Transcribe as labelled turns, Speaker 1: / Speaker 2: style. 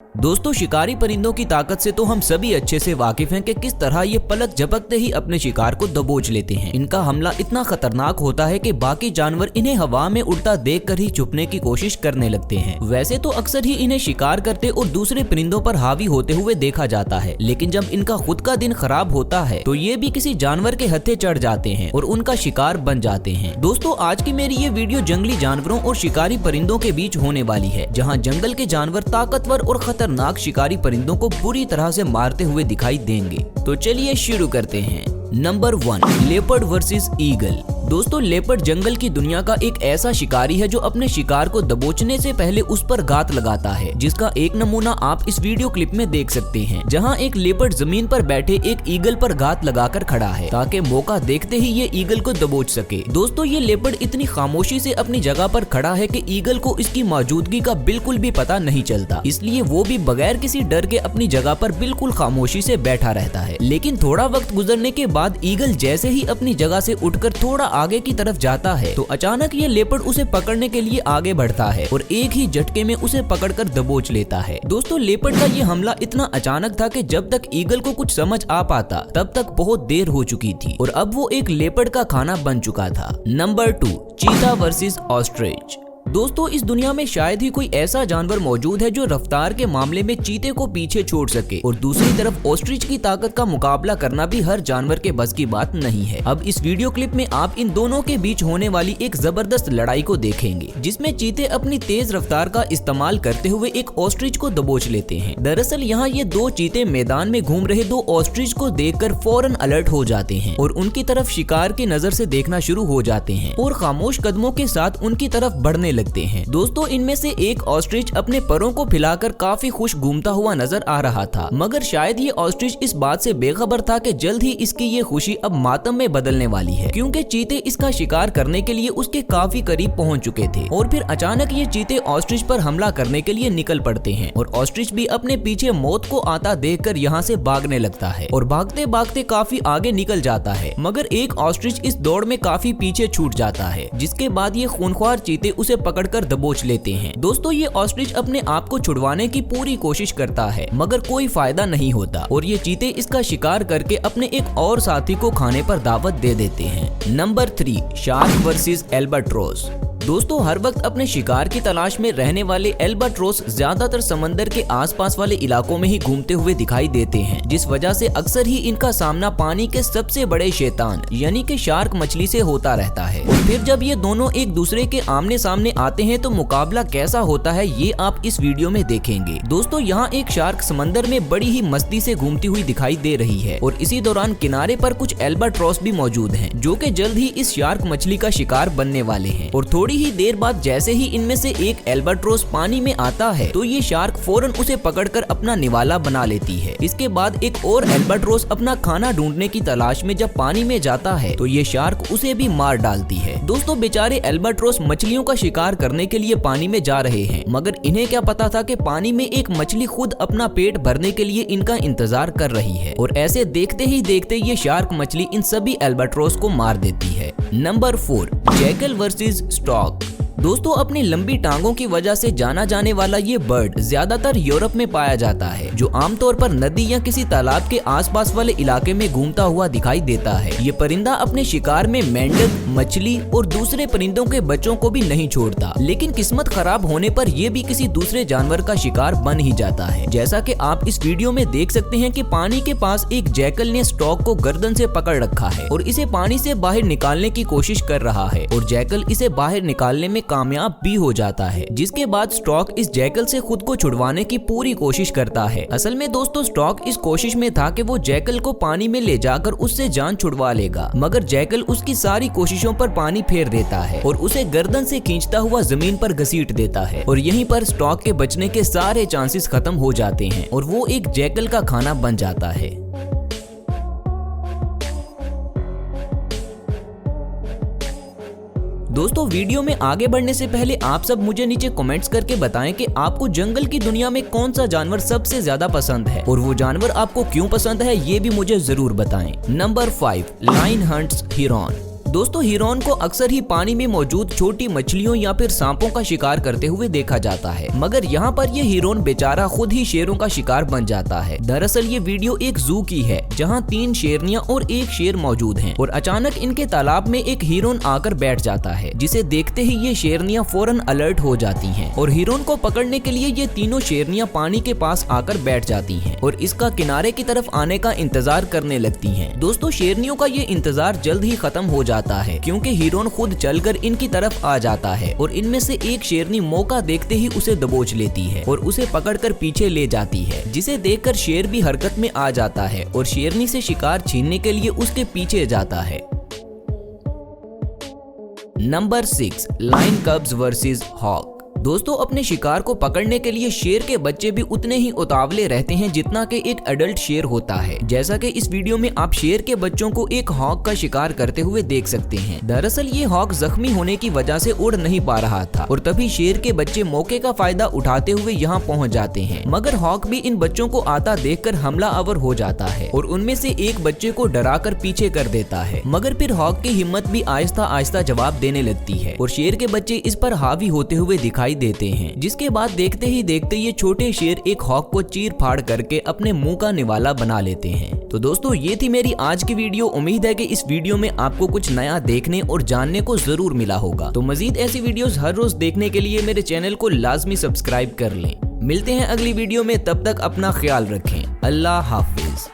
Speaker 1: दोस्तों, शिकारी परिंदों की ताकत से तो हम सभी अच्छे से वाकिफ हैं कि किस तरह ये पलक झपकते ही अपने शिकार को दबोच लेते हैं। इनका हमला इतना खतरनाक होता है कि बाकी जानवर इन्हें हवा में उड़ता देखकर ही छुपने की कोशिश करने लगते हैं। वैसे तो अक्सर ही इन्हें शिकार करते और दूसरे परिंदों पर हावी होते हुए देखा जाता है, लेकिन जब इनका खुद का दिन खराब होता है तो ये भी किसी जानवर के हत्थे चढ़ जाते हैं और उनका शिकार बन जाते हैं। दोस्तों, आज की मेरी ये वीडियो जंगली जानवरों और शिकारी परिंदों के बीच होने वाली है, जहाँ जंगल के जानवर ताकतवर और खतरनाक शिकारी परिंदों को बुरी तरह से मारते हुए दिखाई देंगे। तो चलिए शुरू करते हैं। Number 1, leopard versus eagle. दोस्तों, लेपर्ड जंगल की दुनिया का एक ऐसा शिकारी है जो अपने शिकार को दबोचने से पहले उस पर घात लगाता है, जिसका एक नमूना आप इस वीडियो क्लिप में देख सकते हैं, जहां एक लेपर्ड जमीन पर बैठे एक ईगल पर घात लगाकर खड़ा है ताकि मौका देखते ही ये ईगल को दबोच सके। दोस्तों, ये लेपर्ड इतनी खामोशी से अपनी जगह पर खड़ा है कि ईगल को इसकी मौजूदगी का बिल्कुल भी पता नहीं चलता, इसलिए वो भी बगैर किसी डर के अपनी जगह पर बिल्कुल खामोशी से बैठा रहता है। लेकिन थोड़ा वक्त गुजरने के बाद ईगल जैसे ही अपनी जगह से उठकर थोड़ा आगे की तरफ जाता है तो अचानक ये लेपर्ड उसे पकड़ने के लिए आगे बढ़ता है और एक ही झटके में उसे पकड़कर दबोच लेता है। दोस्तों, लेपर्ड का ये हमला इतना अचानक था कि जब तक ईगल को कुछ समझ आ पाता तब तक बहुत देर हो चुकी थी और अब वो एक लेपर्ड का खाना बन चुका था। नंबर 2, चीता वर्सेस ऑस्ट्रिच। दोस्तों, इस दुनिया में शायद ही कोई ऐसा जानवर मौजूद है जो रफ्तार के मामले में चीते को पीछे छोड़ सके और दूसरी तरफ ऑस्ट्रिच की ताकत का मुकाबला करना भी हर जानवर के बस की बात नहीं है। अब इस वीडियो क्लिप में आप इन दोनों के बीच होने वाली एक जबरदस्त लड़ाई को देखेंगे, जिसमें चीते अपनी तेज रफ्तार का इस्तेमाल करते हुए एक ऑस्ट्रिच को दबोच लेते हैं। दरअसल यहाँ ये दो चीते मैदान में घूम रहे दो ऑस्ट्रिच को देखकर फौरन अलर्ट हो जाते हैं और उनकी तरफ शिकार की नजर से देखना शुरू हो जाते हैं और खामोश कदमों के साथ उनकी तरफ बढ़ने लगते हैं। दोस्तों, इनमें से एक ऑस्ट्रिच अपने परों को फैलाकर काफी खुश घूमता हुआ नजर आ रहा था, मगर शायद ये ऑस्ट्रिच इस बात से बेखबर था कि जल्द ही इसकी ये खुशी अब मातम में बदलने वाली है, क्योंकि चीते इसका शिकार करने के लिए उसके काफी करीब पहुंच चुके थे और फिर अचानक ये चीते ऑस्ट्रिच पर हमला करने के लिए निकल पड़ते हैं और ऑस्ट्रिच भी अपने पीछे मौत को आता देखकर यहाँ से भागने लगता है और भागते भागते काफी आगे निकल जाता है, मगर एक ऑस्ट्रिच इस दौड़ में काफी पीछे छूट जाता है, जिसके बाद ये खूंखार चीते उसे पकड़कर दबोच लेते हैं। दोस्तों, ये ऑस्ट्रिच अपने आप को छुड़वाने की पूरी कोशिश करता है, मगर कोई फायदा नहीं होता और ये चीते इसका शिकार करके अपने एक और साथी को खाने पर दावत दे देते हैं। Number 3, shark versus albatross. दोस्तों, हर वक्त अपने शिकार की तलाश में रहने वाले एल्बाट्रोस ज्यादातर समंदर के आसपास वाले इलाकों में ही घूमते हुए दिखाई देते हैं, जिस वजह से अक्सर ही इनका सामना पानी के सबसे बड़े शैतान यानी कि शार्क मछली से होता रहता है। और फिर जब ये दोनों एक दूसरे के आमने सामने आते हैं तो मुकाबला कैसा होता है ये आप इस वीडियो में देखेंगे। दोस्तों, यहाँ एक शार्क समंदर में बड़ी ही मस्ती से घूमती हुई दिखाई दे रही है और इसी दौरान किनारे पर कुछ एल्बाट्रोस भी मौजूद हैं, जो कि जल्द ही इस शार्क मछली का शिकार बनने वाले हैं। और थोड़ी ही देर बाद जैसे ही इनमें से एक एल्बाट्रोस पानी में आता है तो ये शार्क फौरन उसे पकड़कर अपना निवाला बना लेती है। इसके बाद एक और एल्बाट्रोस अपना खाना ढूंढने की तलाश में जब पानी में जाता है तो ये शार्क उसे भी मार डालती है। दोस्तों, बेचारे एल्बाट्रोस मछलियों का शिकार करने के लिए पानी में जा रहे हैं, मगर इन्हें क्या पता था कि पानी में एक मछली खुद अपना पेट भरने के लिए इनका इंतजार कर रही है और ऐसे देखते ही देखते ये शार्क मछली इन सभी एल्बाट्रोस को मार देती है। Number 4, jackal versus stork. दोस्तों, अपनी लंबी टांगों की वजह से जाना जाने वाला ये बर्ड ज्यादातर यूरोप में पाया जाता है, जो आमतौर पर नदी या किसी तालाब के आसपास वाले इलाके में घूमता हुआ दिखाई देता है। ये परिंदा अपने शिकार में मेंढक, मछली और दूसरे परिंदों के बच्चों को भी नहीं छोड़ता, लेकिन किस्मत खराब होने पर यह भी किसी दूसरे जानवर का शिकार बन ही जाता है। जैसा कि आप इस वीडियो में देख सकते हैं कि पानी के पास एक जैकल ने स्टॉर्क को गर्दन से पकड़ रखा है और इसे पानी से बाहर निकालने की कोशिश कर रहा है और जैकल इसे बाहर निकालने में कामयाब भी हो जाता है, जिसके बाद स्टॉर्क इस जैकल से खुद को छुड़वाने की पूरी कोशिश करता है। असल में दोस्तों, स्टॉर्क इस कोशिश में था कि वो जैकल को पानी में ले जाकर उससे जान छुड़वा लेगा, मगर जैकल उसकी सारी कोशिशों पर पानी फेर देता है और उसे गर्दन से खींचता हुआ जमीन पर घसीट देता है और यहीं पर स्टॉर्क के बचने के सारे चांसेस खत्म हो जाते हैं और वो एक जैकल का खाना बन जाता है। दोस्तों, वीडियो में आगे बढ़ने से पहले आप सब मुझे नीचे कमेंट्स करके बताएं कि आपको जंगल की दुनिया में कौन सा जानवर सबसे ज्यादा पसंद है और वो जानवर आपको क्यों पसंद है ये भी मुझे जरूर बताएं। नंबर 5, लायन हंट्स हिरन। दोस्तों हिरन को अक्सर ही पानी में मौजूद छोटी मछलियों या फिर सांपों का शिकार करते हुए देखा जाता है, मगर यहाँ पर ये हिरन बेचारा खुद ही शेरों का शिकार बन जाता है। दरअसल ये वीडियो एक जू की है जहाँ 3 शेरनियां और 1 शेर मौजूद हैं और अचानक इनके तालाब में एक हिरन आकर बैठ जाता है, जिसे देखते ही ये शेरनियां फौरन अलर्ट हो जाती हैं और हिरन को पकड़ने के लिए ये तीनों शेरनियां पानी के पास आकर बैठ जाती हैं और इसका किनारे की तरफ आने का इंतजार करने लगती हैं। दोस्तों शेरनियों का ये इंतजार जल्द ही खत्म हो जाता है क्योंकि हिरन खुद चलकर इनकी तरफ आ जाता है और इनमें से एक शेरनी मौका देखते ही उसे दबोच लेती है और उसे पकड़कर पीछे ले जाती है, जिसे देखकर शेर भी हरकत में आ जाता है और शेरनी से शिकार छीनने के लिए उसके पीछे जाता है। Number 6, lion cubs versus hawk. दोस्तों अपने शिकार को पकड़ने के लिए शेर के बच्चे भी उतने ही उतावले रहते हैं जितना कि एक एडल्ट शेर होता है। जैसा कि इस वीडियो में आप शेर के बच्चों को एक हॉक का शिकार करते हुए देख सकते हैं। दरअसल ये हॉक जख्मी होने की वजह से उड़ नहीं पा रहा था और तभी शेर के बच्चे मौके का फायदा उठाते हुए यहाँ पहुँच जाते हैं, मगर हॉक भी इन बच्चों को आता देखकर हमला आवर हो जाता है और उनमें से एक बच्चे को डराकर पीछे कर देता है, मगर फिर हॉक की हिम्मत भी आहिस्ता आहिस्ता जवाब देने लगती है और शेर के बच्चे इस पर हावी होते हुए दिखाई देते हैं, जिसके बाद देखते ही देखते ये छोटे शेर एक हॉक को चीर फाड़ करके अपने मुंह का निवाला बना लेते हैं। तो दोस्तों ये थी मेरी आज की वीडियो। उम्मीद है कि इस वीडियो में आपको कुछ नया देखने और जानने को जरूर मिला होगा। तो मजीद ऐसी वीडियोस हर रोज देखने के लिए मेरे चैनल को लाजमी सब्सक्राइब कर लें। मिलते हैं अगली वीडियो में, तब तक अपना ख्याल रखें। अल्लाह हाफिज।